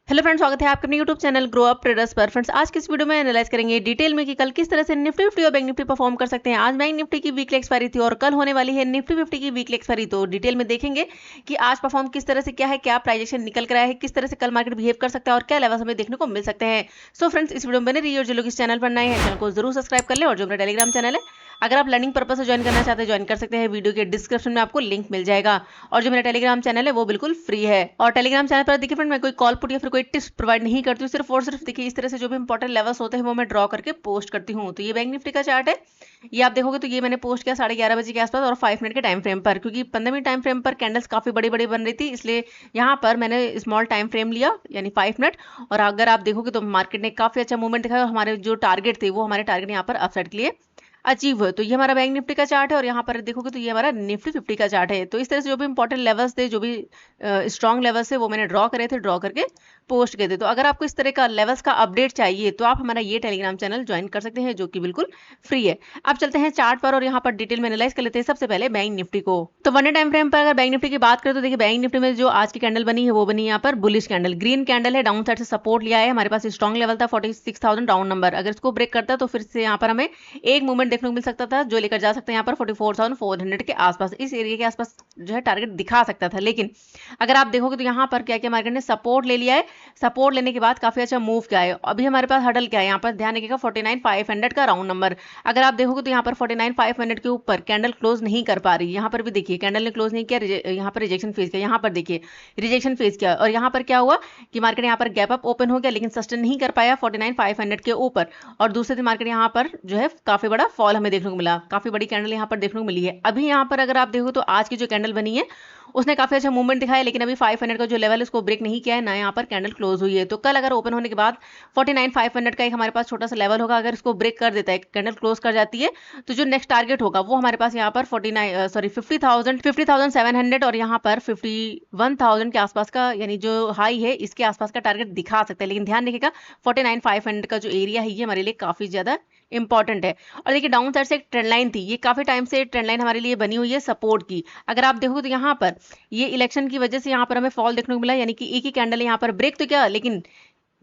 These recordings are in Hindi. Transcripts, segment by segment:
हेलो फ्रेंड्स, स्वागत है आपके अपने YouTube channel grow up traders पर। फ्रेंड्स, आज की इस वीडियो में एनालाइज करेंगे डिटेल में कि कल किस तरह से निफ्टी 50 और बैंक निफ्टी परफॉर्म कर सकते हैं। आज बैंक निफ्टी की वीकली एक्सपायरी थी और कल होने वाली है निफ्टी 50 की वीकली एक्सपायरी। तो डिटेल में देखेंगे कि आज परफॉर्म किस तरह से क्या है, क्या प्राइजेक्शन निकल कर आया है, किस तरह से कल मार्केट बिहेव कर सकता है और क्या लेवल्स हमें देखने को मिल सकते हैं। सो फ्रेंड्स, इस वीडियो में बने रहिए और जो लोग इस चैनल पर नए हैं चैनल को जरूर सब्सक्राइब कर ले। और जो मेरा टेलीग्राम चैनल है, अगर आप लर्निंग पर्पज से ज्वाइन करना चाहते हैं ज्वाइन कर सकते हैं। वीडियो के डिस्क्रिप्शन में आपको लिंक मिल जाएगा। और जो मेरा टेलीग्राम चैनल है वो बिल्कुल फ्री है। और टेलीग्राम चैनल पर देखिए फ्रेंड, मैं कोई कॉल पुट या फिर कोई टिप्स प्रोवाइड नहीं करती हूँ। सिर्फ और सिर्फ देखिए इस तरह से जो भी इंपॉर्टेंट लेवल्स होते हैं वो मैं ड्रॉ करके पोस्ट करती हूँ। तो ये बैंक निफ्टी का चार्ट है, ये आप देखोगे तो ये मैंने पोस्ट किया 11:30 बजे के आसपास और 5 मिनट के टाइम फ्रेम पर, क्योंकि 15 मिनट टाइम फ्रेम पर कैंडल्स काफी बड़ी बड़ी बन रही थी, इसलिए यहाँ पर मैंने स्मॉल टाइम फ्रेम लिया यानी 5 मिनट। और अगर आप देखोगे तो मार्केट ने काफी अच्छा मूवमेंट दिखाया और हमारे जो टारगेट थे वो हमारे टारगेट यहाँ पर अपसाइड के लिए अचीव हुए। तो ये हमारा बैंक निफ्टी का चार्ट है और यहाँ पर देखोगे तो ये हमारा निफ्टी 50 का चार्ट है। तो इस तरह से जो भी इंपॉर्टेंट लेवल्स थे, जो भी स्ट्रॉन्ग लेवल्स थे वो मैंने ड्रॉ करे थे, ड्रॉ करके पोस्ट किए थे। तो अगर आपको इस तरह का लेवल्स का अपडेट चाहिए तो आप हमारा ये टेलीग्राम चैनल ज्वाइन कर सकते हैं, जो कि बिल्कुल फ्री है। अब चलते हैं चार्ट पर और यहाँ पर डिटेल में एनालाइज कर लेते हैं। सबसे पहले बैंक निफ्टी को, तो 1 डे टाइम फ्रेम पर अगर बैंक निफ्टी की बात करें तो देखिए बैंक निफ्टी में जो आज की कैंडल बनी है वो बनी यहाँ पर बुलिश कैंडल, ग्रीन कैंडल है, डाउन साइड से सपोर्ट लिया है। हमारे पास स्ट्रॉन्ग लेवल था 46,000 राउंड नंबर, अगर इसको ब्रेक करता तो फिर से यहाँ पर हमें एक मूवमेंट देखने को मिल सकता था जो लेकर जा सकते हैं यहाँ पर 44,400 के आसपास, इस एरिया के आसपास जो है टारगेट दिखा सकता था। लेकिन अगर आप देखोगे तो यहाँ पर क्या किया मार्केट ने, सपोर्ट ले लिया है। सपोर्ट लेने के बाद काफी अच्छा मूव किया है। अभी हमारे पास हडल क्या है, यहाँ पर ध्यान रखिएगा 49,500 का राउंड नंबर। अगर आप देखोगे तो यहाँ पर 49,500 के ऊपर कैंडल क्लोज नहीं कर पा रही। यहाँ पर भी देखिए कैंडल ने क्लोज नहीं किया, यहाँ पर रिजेक्शन फेस किया, यहाँ पर देखिए रिजेक्शन फेस किया। और यहाँ पर क्या हुआ कि मार्केट यहाँ पर गैप अप ओपन हो गया लेकिन सस्टेन नहीं कर पाया 49,500 के ऊपर। और दूसरे दिन मार्केट यहाँ पर जो है काफी बड़ा फॉल हमें देखने को मिला, काफी बड़ी कैंडल यहाँ पर देखने को मिली है। अभी यहाँ पर अगर आप देखो तो आज की जो कैंडल बनी है उसने काफी अच्छा मूवमेंट दिखाया, लेकिन अभी 500 का जो लेवल है उसको ब्रेक नहीं किया है ना, यहाँ पर कैंडल क्लोज हुई है। तो कल अगर ओपन होने के बाद 49,500 का एक हमारे पास छोटा सा लेवल होगा, अगर इसको ब्रेक कर देता है, कैंडल क्लोज कर जाती है, तो जो नेक्स्ट टारगेट होगा वो हमारे पास यहाँ पर 50,700 और यहाँ पर 51,000 के आसपास का, यानी जो हाई है इसके आसपास का टारगेट दिखा सकता है। लेकिन ध्यान रखिएगा 49,500 का जो एरिया है ये हमारे लिए काफी ज्यादा इंपॉर्टेंट है। और देखिए डाउन साइड से एक ट्रेंड लाइन थी, ये काफी टाइम से ट्रेंड लाइन हमारे लिए बनी हुई है सपोर्ट की। अगर आप देखो तो यहाँ पर ये इलेक्शन की वजह से यहाँ पर हमें फॉल देखने को मिला, यानी कि एक ही कैंडल यहाँ पर ब्रेक तो किया लेकिन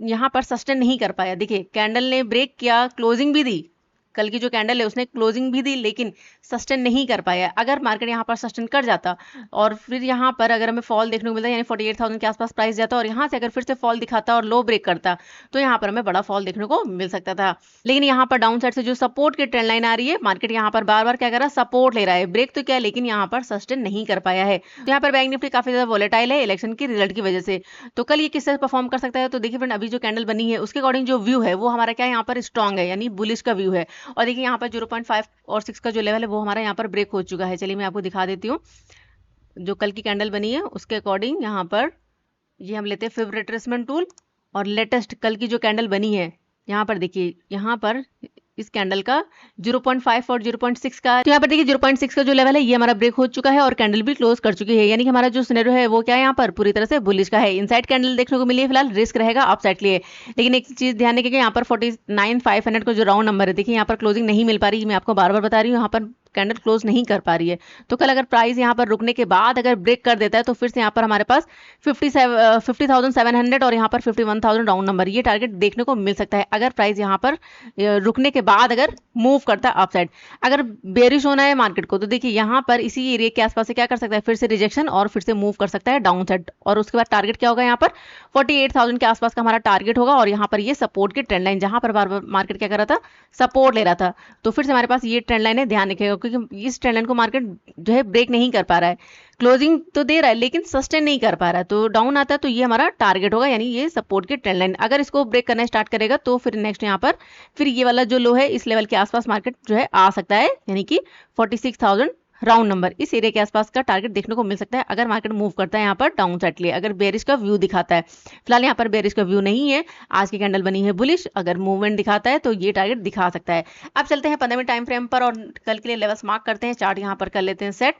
यहाँ पर सस्टेन नहीं कर पाया। देखिए कैंडल ने ब्रेक किया, क्लोजिंग भी दी, कल की जो कैंडल है उसने क्लोजिंग भी दी लेकिन सस्टेन नहीं कर पाया। अगर मार्केट यहाँ पर सस्टेन कर जाता और फिर यहाँ पर अगर हमें फॉल देखने को मिलता यानी 48,000 के आसपास प्राइस जाता और यहाँ से अगर फिर से फॉल दिखाता और लो ब्रेक करता तो यहाँ पर हमें बड़ा फॉल देखने को मिल सकता था। लेकिन यहाँ पर डाउन साइड से जो सपोर्ट की ट्रेंड लाइन आ रही है, मार्केट यहाँ पर बार बार क्या कर रहा है, सपोर्ट ले रहा है, ब्रेक तो क्या लेकिन यहाँ पर सस्टेन नहीं कर पाया है। तो यहाँ पर बैंक निफ्टी काफी ज्यादा वोलेटाइल है इलेक्शन की रिजल्ट की वजह से। तो कल ये किस तरह परफॉर्म कर सकता है, तो देखिए फ्रेंड अभी जो कैंडल बनी है उसके अकॉर्डिंग जो व्यू है वो हमारा क्या है, यहाँ पर स्ट्रॉन्ग है यानी बुलिश का व्यू है। और देखिए यहाँ पर 0.5 और 6 का जो लेवल है वो हमारा यहाँ पर ब्रेक हो चुका है। चलिए मैं आपको दिखा देती हूँ जो कल की कैंडल बनी है उसके अकॉर्डिंग। यहाँ पर ये हम लेते हैं फिब रिट्रेसमेंट टूल और लेटेस्ट कल की जो कैंडल बनी है यहाँ पर देखिए, यहाँ पर इस कैंडल का 0.5 और 0.6 का, तो यहाँ पर देखिए 0.6 का जो लेवल है ये हमारा ब्रेक हो चुका है और कैंडल भी क्लोज कर चुकी है, यानी कि हमारा जो सिनेरियो है वो क्या है, यहाँ पर पूरी तरह से बुलिश का है। इनसाइड कैंडल देखने को मिली है, फिलहाल रिस्क रहेगा अपसाइड के लिए। लेकिन एक चीज ध्यान रखिएगा यहाँ पर 49,500 का जो राउंड नंबर है, देखिए यहाँ पर क्लोजिंग नहीं मिल पा रही, मैं आपको बार बार बता रही हूँ, यहाँ पर कैंडल क्लोज नहीं कर पा रही है। तो कल अगर प्राइस यहाँ पर रुकने के बाद अगर ब्रेक कर देता है तो फिर से यहाँ पर हमारे पास 50,700 और यहाँ पर 51,000 राउंड नंबर ये टारगेट देखने को मिल सकता है, अगर प्राइस यहाँ पर रुकने के बाद अगर मूव करता है अपसाइड। अगर बेरिश होना है मार्केट को तो देखिए यहाँ पर इसी एरिया के आसपास से क्या कर सकता है, फिर से रिजेक्शन और फिर से मूव कर सकता है डाउन साइड। और उसके बाद टारगेट क्या होगा, यहाँ पर 48,000 के आसपास का हमारा टारगेट होगा और यहाँ पर ये सपोर्ट की ट्रेंड लाइन, जहां पर बार बार मार्केट क्या कर रहा था, सपोर्ट ले रहा था, तो फिर से हमारे पास ये ट्रेंड लाइन है, ध्यान रखिएगा क्योंकि इस ट्रेंड लाइन को मार्केट जो है ब्रेक नहीं कर पा रहा है, क्लोजिंग तो दे रहा है लेकिन सस्टेन नहीं कर पा रहा है। तो डाउन आता है तो ये हमारा टारगेट होगा, यानी ये सपोर्ट की ट्रेंड लाइन अगर इसको ब्रेक करना स्टार्ट करेगा तो फिर नेक्स्ट यहाँ पर फिर ये वाला जो लो है इस लेवल के आसपास मार्केट जो है आ सकता है, यानी कि 46,000 राउंड नंबर इस एरिया के आसपास का टारगेट देखने को मिल सकता है अगर मार्केट मूव करता है यहाँ पर डाउन साइड के लिए, अगर बेरिश का व्यू दिखाता है। फिलहाल यहाँ पर बेरिश का व्यू नहीं है, आज की कैंडल बनी है बुलिश, अगर मूवमेंट दिखाता है तो ये टारगेट दिखा सकता है। अब चलते हैं 15 मिनट टाइम फ्रेम पर और कल के लिए लेवल्स मार्क करते हैं। चार्ट यहाँ पर कर लेते हैं सेट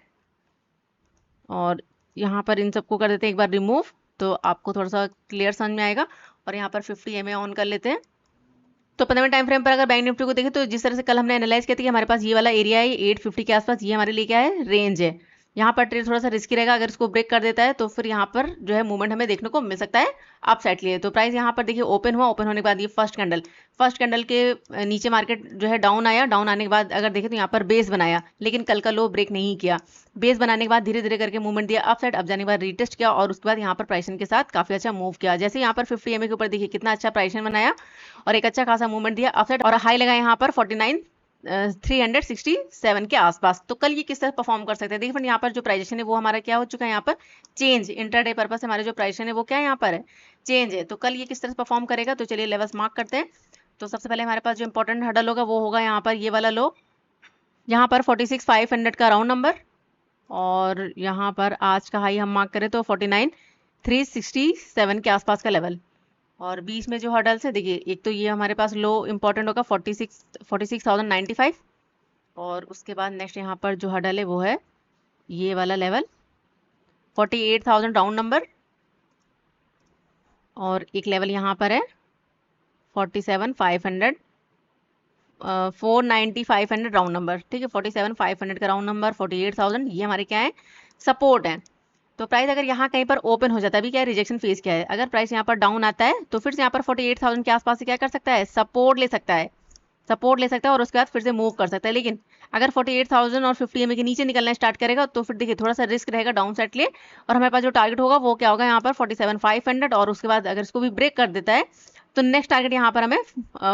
और यहाँ पर इन सबको कर देते हैं एक बार रिमूव, तो आपको थोड़ा सा क्लियर समझ में आएगा। और यहाँ पर 50 MA ऑन कर लेते हैं। तो 15 मिनट टाइम फ्रेम पर अगर बैंक निफ्टी को देखें तो जिस तरह से कल हमने एनालाइज किया था कि हमारे पास ये वाला एरिया है 850 के आसपास, ये हमारे लिए क्या है, रेंज है। यहाँ पर ट्रेड थोड़ा सा रिस्की रहेगा, अगर इसको ब्रेक कर देता है तो फिर यहाँ पर जो है मूवमेंट हमें देखने को मिल सकता है अप साइड के लिए। तो प्राइस यहाँ पर देखिए ओपन हुआ, ओपन होने के बाद ये फर्स्ट कैंडल के नीचे मार्केट जो है डाउन आया, डाउन आने के बाद अगर देखें तो यहाँ पर बेस बनाया, लेकिन कल का लो ब्रेक नहीं किया। बेस बनाने के बाद धीरे धीरे करके मूवमेंट दिया अप साइड, अब जाने के बाद रीटेस्ट किया और उसके बाद यहाँ पर प्राइसन के साथ काफी अच्छा मूव किया। जैसे यहाँ पर 50 EMA के ऊपर देखिए कितना अच्छा प्राइसन बनाया और एक अच्छा खासा मूवमेंट दिया अप साइड, और हाई लगा यहाँ पर 367 के आसपास। तो कल ये किस तरह परफॉर्म कर सकते हैं, देखिए फ्रेंड यहाँ पर जो प्राइजेशन है वो हमारा क्या हो चुका है, यहाँ पर चेंज इंट्राडे पर्पस से हमारे जो प्राइजेशन है वो क्या है, यहाँ पर है चेंज है। तो कल ये किस तरह से परफॉर्म करेगा, तो चलिए लेवल्स मार्क करते हैं। तो सबसे पहले हमारे पास जो इंपॉर्टेंट हडल होगा वो होगा यहाँ पर ये वाला लो, यहाँ पर 46,500 का राउंड नंबर, और यहाँ पर आज का हाई हम मार्क करें तो 49,367 के आसपास का लेवल। और बीच में जो हर्डल्स है देखिए, एक तो ये हमारे पास लो इंपॉर्टेंट होगा 46,095, और उसके बाद नेक्स्ट यहाँ पर जो हर्डल है वो है ये वाला लेवल 48,000 राउंड नंबर, और एक लेवल यहाँ पर है 47,500 490,500 राउंड नंबर, ठीक है 47,500 का राउंड नंबर 48,000, ये हमारे क्या है सपोर्ट है। तो प्राइस अगर यहाँ कहीं पर ओपन हो जाता है, अभी क्या है रिजेक्शन फेस क्या है, अगर प्राइस यहाँ पर डाउन आता है तो फिर से यहाँ पर 48,000 के आसपास से क्या कर सकता है, सपोर्ट ले सकता है, और उसके बाद फिर से मूव कर सकता है। लेकिन अगर 48,000 और 50 EMA के नीचे निकलना स्टार्ट करेगा तो फिर देखिए थोड़ा सा रिस्क रहेगा डाउन साइड के लिए, और हमारे पास जो टारगेट होगा वो क्या होगा यहाँ पर 47,500, और उसके बाद अगर इसको भी ब्रेक कर देता है तो नेक्स्ट टारगेट यहाँ पर हमें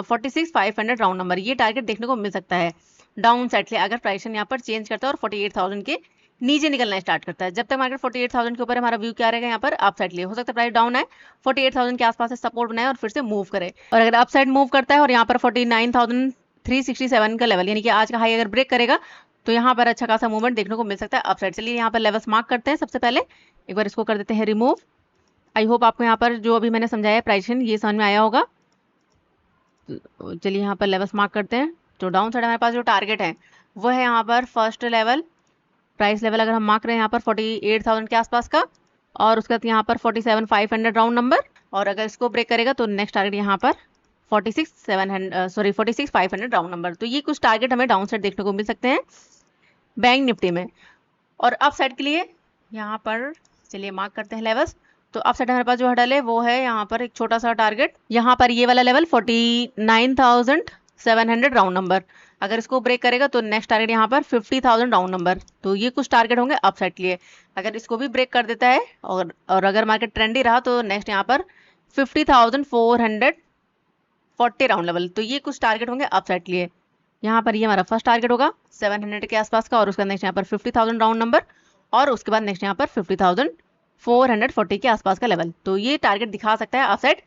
46,500 राउंड नंबर, ये टारगेट देखने को मिल सकता है डाउन साइड के लिए, अगर प्राइस यहाँ पर चेंज करता है और 48,000 के नीचे निकलना स्टार्ट करता है। जब तक मार्केट 48,000 के ऊपर हमारा व्यू क्या रहेगा, यहाँ पर अप साइड लिए हो सकता है प्राइस डाउन है 48,000 के आसपास से सपोर्ट बनाए और फिर से मूव करे, और अगर अप साइड मूव करता है और यहाँ पर 49,367 का लेवल यानी कि आज का हाई अगर ब्रेक करेगा तो यहाँ पर अच्छा खासा मूवमेंट देखने को मिल सकता है अप साइड। चलिए यहाँ पर लेवल्स मार्क करते हैं, सबसे पहले एक बार इसको कर देते हैं रिमूव। आई होप आपको यहाँ पर जो अभी मैंने समझाया प्राइसन ये समझ में आया होगा। चलिए यहाँ पर लेवल्स मार्क करते हैं। तो डाउन साइड हमारे पास जो टारगेट है वो है यहाँ पर फर्स्ट लेवल, प्राइस लेवल अगर हम मार्क रहे हैं यहाँ पर 48,000 के आसपास का, और उसके बाद यहाँ पर 47,500 राउंड नंबर, और अगर इसको ब्रेक करेगा तो नेक्स्ट टारगेट यहाँ पर 46,500 राउंड नंबर। तो ये कुछ टारगेट हमें डाउन साइड देखने को मिल सकते हैं बैंक निफ्टी में। और अप साइड के लिए यहाँ पर चलिए मार्क करते हैं लेवल्स। तो अप साइड हमारे पास जो हडल है वो है यहाँ पर एक छोटा सा टारगेट, यहाँ पर ये वाला लेवल 49,700 राउंड नंबर, अगर इसको ब्रेक करेगा तो नेक्स्ट टारगेट यहाँ पर 50,000 राउंड नंबर। तो ये कुछ टारगेट होंगे अप साइड के लिए, अगर इसको भी ब्रेक कर देता है और अगर मार्केट ट्रेंडी रहा तो नेक्स्ट यहाँ पर 50,440 राउंड लेवल। तो ये कुछ टारगेट होंगे अप साइड के लिए। यहाँ पर ये हमारा फर्स्ट टारगेट होगा 700 के आसपास का, और उसका नेक्स्ट यहाँ पर 50,000 राउंड नंबर, और उसके बाद नेक्स्ट यहाँ पर 50,440 के आसपास का लेवल। तो ये टारगेट दिखा सकता है अप साइड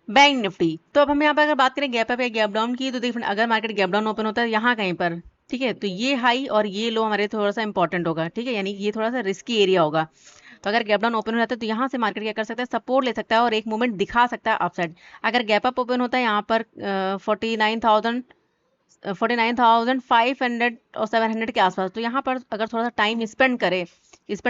बैंक निफ्टी। तो अब हम यहाँ पर अगर बात करें गैप अप या गैप डाउन की, तो देखिए अगर मार्केट गैप डाउन ओपन होता है यहाँ कहीं पर, ठीक है, तो ये हाई और ये लो हमारे थोड़ा सा इंपॉर्टेंट होगा, ठीक है, यानी ये थोड़ा सा रिस्की एरिया होगा। तो अगर गैप डाउन ओपन हो जाता है तो यहाँ से मार्केट क्या कर सकता है, सपोर्ट ले सकता है और एक मूवमेंट दिखा सकता है अपसाइड। अगर गैप अप ओपन होता है यहाँ पर 49,500 और 700 के आसपास, तो यहाँ पर अगर थोड़ा सा टाइम स्पेंड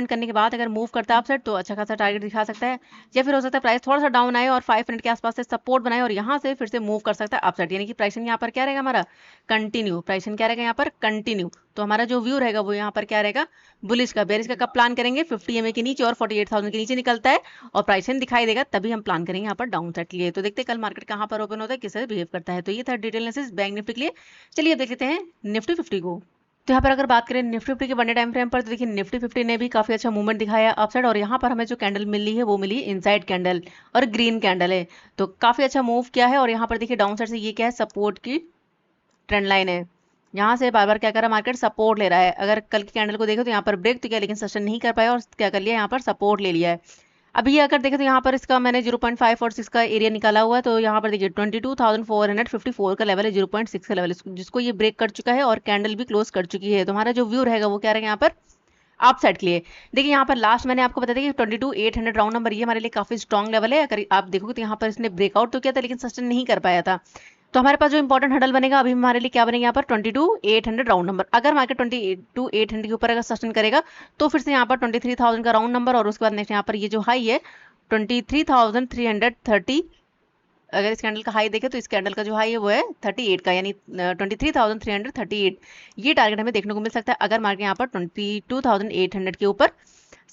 करने के बाद अगर मूव करता है अपसाइड तो अच्छा खासा टारगेट दिखा सकता है। या फिर हो सकता है प्राइस थोड़ा सा डाउन आए और 500 के आसपास से सपोर्ट बनाए और यहाँ से फिर से मूव कर सकता है अपसाइड, यानी कि प्राइसन यहाँ पर क्या रहेगा हमारा कंटिन्यू, प्राइसन क्या रहेगा यहाँ पर कंटिन्यू। तो हमारा जो व्यू रहेगा वो यहाँ पर क्या रहेगा बुलिश का। बेरिश का कब प्लान करेंगे, 50 EMA के नीचे और 48,000 के नीचे निकलता है और प्राइसन दिखाई देगा तभी हम प्लान करेंगे यहाँ पर डाउन साइड के लिए। तो देखते हैं कल मार्केट कहाँ पर ओपन होता है, किस तरह बिहेव करता है। तो ये था डिटेल एनालिसिस बैंक निफ्टी के लिए। चलिए देख लेते हैं निफ्टी 50 को। तो यहाँ पर अगर बात करें निफ्टी 50 के वन डे टाइम फ्रेम पर, तो देखिए निफ्टी 50 ने भी काफी अच्छा मूवमेंट दिखाया अपसाइड, और यहाँ पर हमें जो कैंडल मिली है वो मिली इनसाइड कैंडल और ग्रीन कैंडल है, तो काफी अच्छा मूव किया है। और यहाँ पर देखिए डाउन साइड से ये क्या है, सपोर्ट की ट्रेंड लाइन है, यहाँ से बार बार क्या कर रहा है मार्केट सपोर्ट ले रहा है। अगर कल की कैंडल को देखो तो यहाँ पर ब्रेक तो किया लेकिन सस्टेन नहीं कर पाया और क्या कर लिया यहाँ पर सपोर्ट ले लिया है। अभी ये अगर देखें तो यहाँ पर इसका मैंने 0.5 और 6 का एरिया निकाला हुआ है, तो यहाँ पर देखिए 22,454 का लेवल है, 0.6 का लेवल जिसको ये ब्रेक कर चुका है और कैंडल भी क्लोज कर चुकी है। तो हमारा जो व्यू रहेगा वो क्या रहेगा यहाँ पर अप साइड के लिए। देखिए यहाँ पर लास्ट मैंने आपको बताया कि 22,800 राउंड नंबर ये हमारे लिए काफी स्ट्रॉन्ग लेवल है। अगर आप देखोगे तो यहाँ पर इसने ब्रेकआउट तो किया था लेकिन सस्टेन नहीं कर पाया था। तो हमारे पास जो इंपॉर्टेंट हडल बनेगा अभी हमारे लिए क्या बनेगा यहाँ पर 22,800 राउंड नंबर। अगर मार्केट 22,800 के ऊपर अगर सस्टेन करेगा तो फिर से यहाँ पर 23,000 का राउंड नंबर और उसके बाद नेक्स्ट यहाँ पर ये जो हाई है 23,330 अगर इस कैंडल का हाई देखें तो इस कैंडल का जो हाई है वो है 38 का, यानी 23,338। ये टारगेट हमें देखने को मिल सकता है अगर मार्केट यहाँ पर 22,800 के ऊपर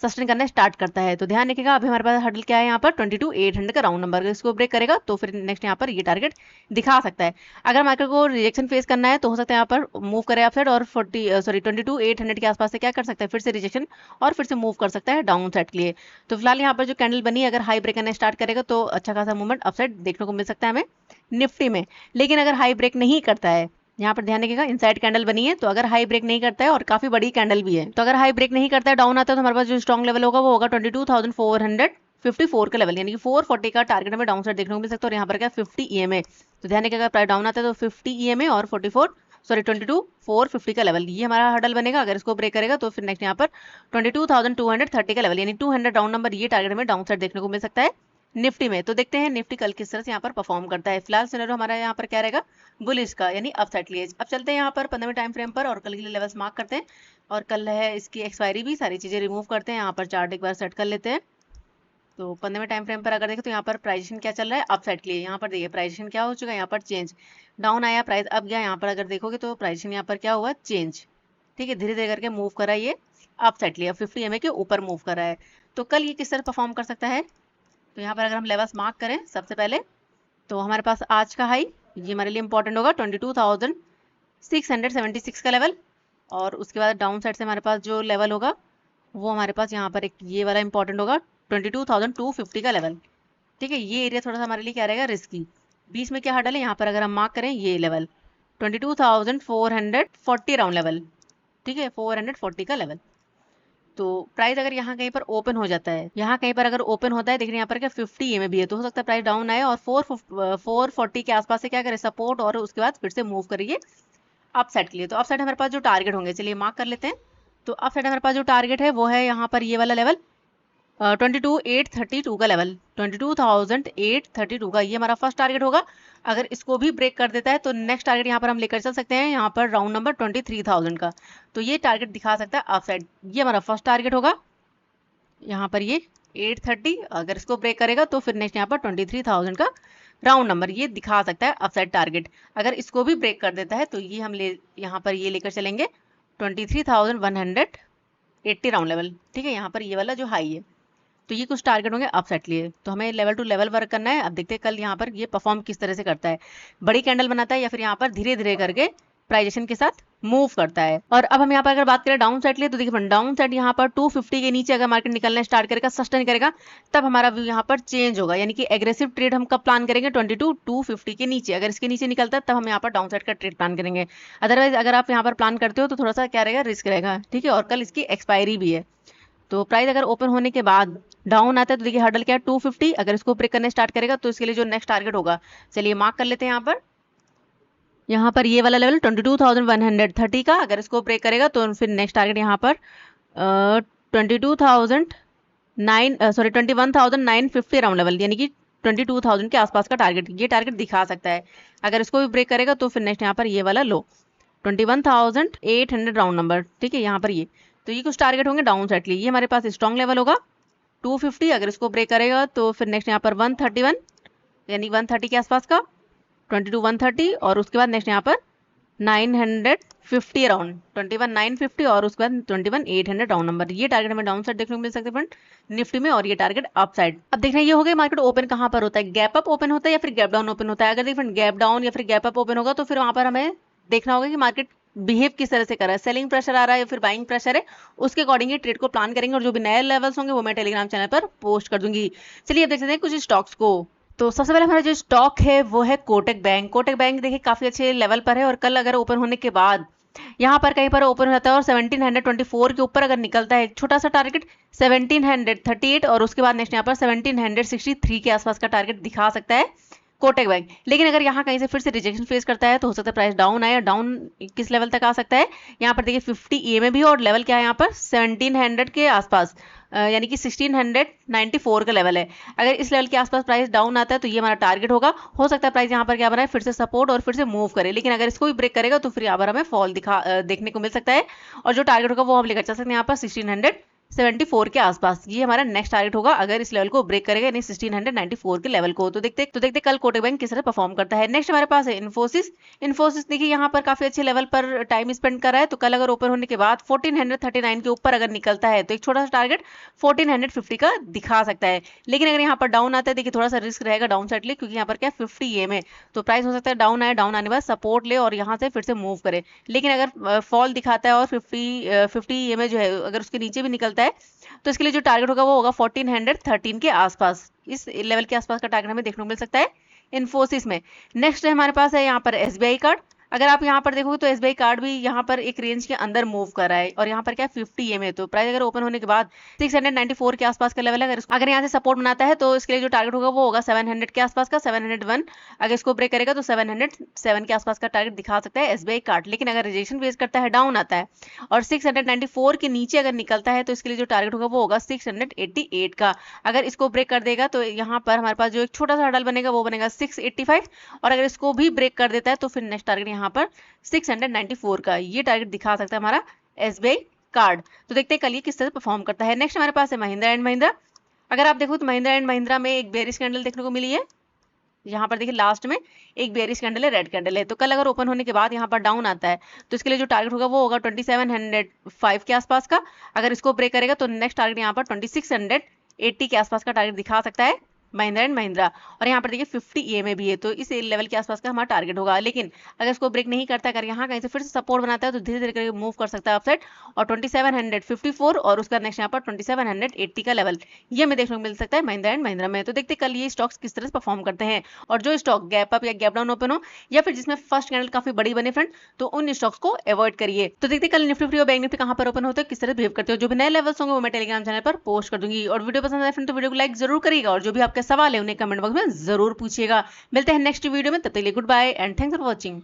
सस्टेन करना स्टार्ट करता है। तो ध्यान रखिएगा, अभी हमारे पास हडल क्या है यहाँ पर 22,800 का राउंड नंबर, अगर इसको ब्रेक करेगा तो फिर नेक्स्ट यहाँ पर ये टारगेट दिखा सकता है। अगर मार्केट को रिजेक्शन फेस करना है तो हो सकता है यहाँ पर मूव करे अपसाइड और 22,800 के आसपास से क्या कर सकता है, फिर से रिजेक्शन और फिर से मूव कर सकता है डाउन साइड के लिए। तो फिलहाल यहाँ पर जो कैंडल बनी है, अगर हाई ब्रेक करना स्टार्ट करेगा तो अच्छा खासा मूवमेंट अपसाइड देखने को मिल सकता है हमें निफ्टी में। लेकिन अगर हाई ब्रेक नहीं करता है, यहाँ पर ध्यान रखिएगा इनसाइड कैंडल बनी है, तो अगर हाई ब्रेक नहीं करता है और काफी बड़ी कैंडल भी है, तो अगर हाई ब्रेक नहीं करता है डाउन आता है तो हमारे पास जो स्ट्रॉन्ग लेवल होगा वो होगा 22,454 का लेवल, यानी कि 440 का टारगेट हमें डाउन साइड देखने को मिल सकता है। और यहाँ पर क्या 50 EMA, तो ध्यान रखिएगा प्राइस डाउन आता है तो 50 EMA और 22,450 का लेवल, ये हमारा हडल बनेगा। अगर इसको ब्रेक करेगा तो फिर नेक्स्ट यहाँ पर 22,230 का लेवल, यानी 200 डाउन नंबर, ये टारगेट हमें डाउन साइड देखने को मिल सकता है निफ्टी में। तो देखते हैं निफ्टी कल किस तरह से यहाँ पर परफॉर्म करता है। फिलहाल सिनेरियो हमारा यहाँ पर क्या रहेगा, बुलिश का, यानी अपसाइड के लिए। अब चलते हैं यहाँ पर 15वें टाइम फ्रेम पर और कल के लिए लेवल्स मार्क करते हैं। और कल है इसकी एक्सपायरी भी, सारी चीजें रिमूव करते हैं। यहाँ पर चार्ट एक बार सेट कर लेते हैं। तो 15वें टाइम फ्रेम पर अगर देखें तो यहाँ पर प्राइजेशन क्या चल रहा है, अपसाइड के लिए। यहाँ पर देखिए प्राइजेशन क्या हो चुका है, यहाँ पर चेंज डाउन आया, प्राइस अब गया। यहाँ पर अगर देखोगे तो प्राइजेशन यहाँ पर क्या हुआ, चेंज, ठीक है, धीरे धीरे करके मूव करा ये अपसाइड के लिए, 50 EMA के ऊपर मूव कर रहा है। तो कल ये किस तरह परफॉर्म कर सकता है, तो यहाँ पर अगर हम लेवल्स मार्क करें सबसे पहले, तो हमारे पास आज का हाई ये हमारे लिए इंपॉर्टेंट होगा 22,676 का लेवल। और उसके बाद डाउन साइड से हमारे पास जो लेवल होगा वो हमारे पास यहाँ पर एक ये वाला इंपॉर्टेंट होगा 22,250 का लेवल, ठीक है। ये एरिया थोड़ा सा हमारे लिए क्या रहेगा, रिस्की। बीच में क्या हडल है, यहाँ पर अगर हम मार्क करें ये लेवल 22,440 राउंड लेवल, ठीक है, 440 का लेवल। तो प्राइस अगर यहाँ कहीं पर ओपन हो जाता है, यहाँ कहीं पर अगर ओपन होता है, देखिए यहाँ पर क्या 50 EMA भी है, तो हो सकता है प्राइस डाउन आए और 440 के आसपास से क्या करे, सपोर्ट, और उसके बाद फिर से मूव करिए अप साइड के लिए। तो अप साइड हमारे पास जो टारगेट होंगे, चलिए मार्क कर लेते हैं। तो अप साइड हमारे पास जो टारगेट है वो है यहाँ पर ये वाला लेवल 22,832 का लेवल, 22,832 का ये हमारा फर्स्ट टारगेट होगा। अगर इसको भी ब्रेक कर देता है तो नेक्स्ट टारगेट यहाँ पर हम लेकर चल सकते हैं, यहाँ पर राउंड नंबर 23,000 का। तो ये टारगेट दिखा सकता है अप साइड, ये हमारा फर्स्ट टारगेट होगा यहाँ पर ये 830। अगर इसको ब्रेक करेगा तो फिर नेक्स्ट यहाँ पर 23,000 का राउंड नंबर ये दिखा सकता है अपसाइड टारगेट। अगर इसको भी ब्रेक कर देता है तो ये हम यहाँ पर ये लेकर चलेंगे 23,180 राउंड लेवल, ठीक है, यहाँ पर ये वाला जो हाई है। तो ये कुछ टारगेट होंगे अपसाइड के लिए। तो हमें लेवल टू लेवल वर्क करना है। अब देखते हैं कल यहाँ पर ये परफॉर्म किस तरह से करता है, बड़ी कैंडल बनाता है या फिर यहाँ पर धीरे धीरे करके प्राइजेशन के साथ मूव करता है। और अब हम यहाँ पर अगर बात करें डाउन साइड के लिए, तो देखिए डाउन साइड यहाँ पर 250 के नीचे अगर मार्केट निकलना स्टार्ट करेगा, सस्टेन करेगा, तब हमारा व्यू यहाँ पर चेंज होगा। यानी कि एग्रेसिव ट्रेड हम कब प्लान करेंगे, 22,250 के नीचे। अगर इसके नीचे निकलता है तब हम यहाँ पर डाउन साइड का ट्रेड प्लान करेंगे। अदरवाइज अगर आप यहाँ पर प्लान करते हो तो थोड़ा सा क्या रहेगा, रिस्क रहेगा, ठीक है। और कल इसकी एक्सपायरी भी है। तो प्राइस अगर ओपन होने के बाद डाउन आता है तो देखिए हडल क्या है 250, अगर इसको ब्रेक करने स्टार्ट करेगा तो इसके लिए जो नेक्स्ट टारगेट होगा, चलिए मार्क कर लेते हैं यहाँ पर ये वाला लेवल 22,130 का। अगर इसको ब्रेक करेगा तो फिर नेक्स्ट टारगेट यहाँ पर 21,950 राउंड लेवल, यानी कि 22,000 के आसपास का टारगेट, ये टारगेट दिखा सकता है। अगर इसको भी ब्रेक करेगा तो फिर नेक्स्ट यहाँ पर ये वाला लो 21,800 राउंड नंबर, ठीक है, यहाँ पर ये। तो ये कुछ टारगेट होंगे डाउन साइड के लिए। ये हमारे पास स्ट्रॉन्ग लेवल होगा 250, अगर इसको ब्रेक करेगा तो फिर नेक्स्ट यहाँ पर 131, यानी 130 के आसपास का 22,130, और उसके बाद नेक्स्ट यहाँ पर 950 राउंड 21,950, और उसके बाद 21,800 राउंड नंबर। ये टारगेट हमें डाउन साइड देखने को मिल सकते हैं फ्रेंड निफ्टी में, और ये टारगेट अप साइड। अब देखना ये हो गया मार्केट ओपन कहाँ पर होता है, गैप अप ओपन होता है या फिर गैप डाउन ओपन होता है। अगर देखिए गैप डाउन या फिर गैप अप ओपन होगा तो फिर वहां पर हमें देखना होगा कि मार्केट बिहेव किस तरह से कर रहा है, सेलिंग प्रेशर आ रहा है या फिर बाइंग प्रेशर है, उसके अकॉर्डिंग ही ट्रेड को प्लान करेंगे। और जो भी नए लेवल्स होंगे वो मैं टेलीग्राम चैनल पर पोस्ट कर दूंगी। चलिए अब देख सकते हैं कुछ स्टॉक्स को। तो सबसे पहले हमारा जो स्टॉक है वो है कोटक बैंक। कोटक बैंक देखिए काफी अच्छे लेवल पर है, और कल अगर ओपन होने के बाद यहाँ पर कहीं पर ओपन हो जाता है और 1724 के ऊपर अगर निकलता है, छोटा सा टारगेट 1738, और उसके बाद नेक्स्ट यहाँ पर 1763 के आसपास का टारगेट दिखा सकता है कोटक बैंक। लेकिन अगर यहाँ कहीं से फिर से रिजेक्शन फेस करता है तो हो सकता है प्राइस डाउन आए। डाउन किस लेवल तक आ सकता है, यहाँ पर देखिए 50 EMA भी है, और लेवल क्या है यहाँ पर 1700 के आसपास, यानी कि 1694 का लेवल है। अगर इस लेवल के आसपास प्राइस डाउन आता है तो ये हमारा टारगेट होगा। हो सकता है प्राइस यहाँ पर क्या बनाए, फिर से सपोर्ट और फिर से मूव करे। लेकिन अगर इसको भी ब्रेक करेगा तो फिर यहाँ पर हमें फॉल देखने को मिल सकता है, और जो टारगेट होगा वो हम लेकर चल सकते हैं यहाँ पर 1674 के आसपास। ये हमारा नेक्स्ट टारगेट होगा अगर इस लेवल को ब्रेक करेगा, यानी 1694 के लेवल को। तो देखते कल कोटक बैंक किस तरह परफॉर्म करता है। नेक्स्ट हमारे पास है इन्फोसिस। इन्फोसिस देखिए यहाँ पर काफी अच्छे लेवल पर टाइम स्पेंड कर रहा है, तो कल अगर ओपन होने के बाद 1439 के ऊपर अगर निकलता है तो एक छोटा सा टारगेट 1450 का दिखा सकता है। लेकिन अगर यहाँ पर डाउन आता है, देखिए थोड़ा सा रिस्क रहेगा डाउन साइड लिए, क्योंकि यहाँ पर क्या 50 EM है, तो प्राइस हो सकता है डाउन आए, डाउन आने के बाद सपोर्ट ले और यहाँ से फिर से मूव करे। लेकिन अगर फॉल दिखाता है और 50 EM जो है अगर उसके नीचे भी निकलता है, तो इसके लिए जो टारगेट होगा वो होगा 1413 के आसपास। इस लेवल के आसपास का टारगेट हमें देखने को मिल सकता है इन्फोसिस में। नेक्स्ट हमारे पास है यहाँ पर SBI कार्ड। अगर आप यहाँ पर देखोगे तो SBI कार्ड भी यहाँ पर एक रेंज के अंदर मूव कर रहा है, और यहाँ पर क्या 50 EM है, तो प्राइस अगर ओपन होने के बाद 694 के आसपास का लेवल है, अगर यहाँ से सपोर्ट बनाता है तो इसके लिए जो टारगेट होगा वो होगा 700 के आसपास का, 701। अगर इसको ब्रेक करेगा तो 707 के आसपास का टारगेट दिखा सकता है SBI कार्ड। लेकिन अगर रिजेक्शन फेस करता है, डाउन आता है और 694 के नीचे अगर निकलता है, तो इसके लिए जो टारगेट होगा वो होगा 688 का। अगर इसको ब्रेक कर देगा तो यहाँ पर हमारे पास जो एक छोटा सा हडल बनेगा वो बनेगा 685, और अगर इसको भी ब्रेक कर देता है तो फिर नेक्स्ट टारगेट यहाँ पर 694 का ये टारगेट दिखा सकता है हमारा SBI कार्ड। तो देखते हैं कल ये किस तरह परफॉर्म करता है। नेक्स्ट हमारे पास है महिंद्रा एंड महिंद्रा। अगर आप देखो तो महिंद्रा एंड महिंद्रा में एक बेयरिश कैंडल देखने को मिली है। यहाँ पर देखिए लास्ट में एक बेयरिश कैंडल है, रेड कैंडल है, तो कल अगर ओपन होने के बाद यहाँ पर डाउन आता है तो इसके लिए जो टारगेट होगा वो होगा 2705 के आसपास का। अगर इसको ब्रेक करेगा तो नेक्स्ट टारगेट यहाँ पर 2680 के आसपास का टारगेट दिखा सकता है महिंद्रा एंड महिंद्रा। और यहाँ पर देखिए 50 EM भी है, तो इस लेवल के आसपास का हमारा टारगेट होगा। लेकिन अगर इसको ब्रेक नहीं करता, अगर यहाँ कहीं से फिर से सपोर्ट बनाता है तो धीरे धीरे करके मूव कर सकता है अपसाइड, और 2754 और उसका नेक्स्ट यहाँ पर 2780 का लेवल ये हमें देखने को मिल सकता है महिंद्रा एंड महिंद्रा में। तो देखते कल ये स्टॉक्स किस तरह से परफॉर्म करते हैं, और जो स्टॉक गैप अप या गैप डाउन ओपन हो या फिर जिसमें फर्स्ट कैंडल काफी बड़ी बने फ्रेंड, तो उन स्टॉक्स को अवॉइड करिए। तो देखते कल निफ्टी फ्री और बैंक निफ्टी कहाँ पर ओपन होते हैं, किस तरह बिहेव करते हो। जो भी नए लेवल्स होंगे वो मैं टेलीग्राम चैनल पर पोस्ट कर दूंगी। और वीडियो पसंद आए फ्रेंड तो वीडियो को लाइक जरूर करिएगा, और जो भी आपके सवाल है उन्हें कमेंट बॉक्स में जरूर पूछिएगा। मिलते हैं नेक्स्ट वीडियो में, तब तक के लिए goodbye and thanks for watching.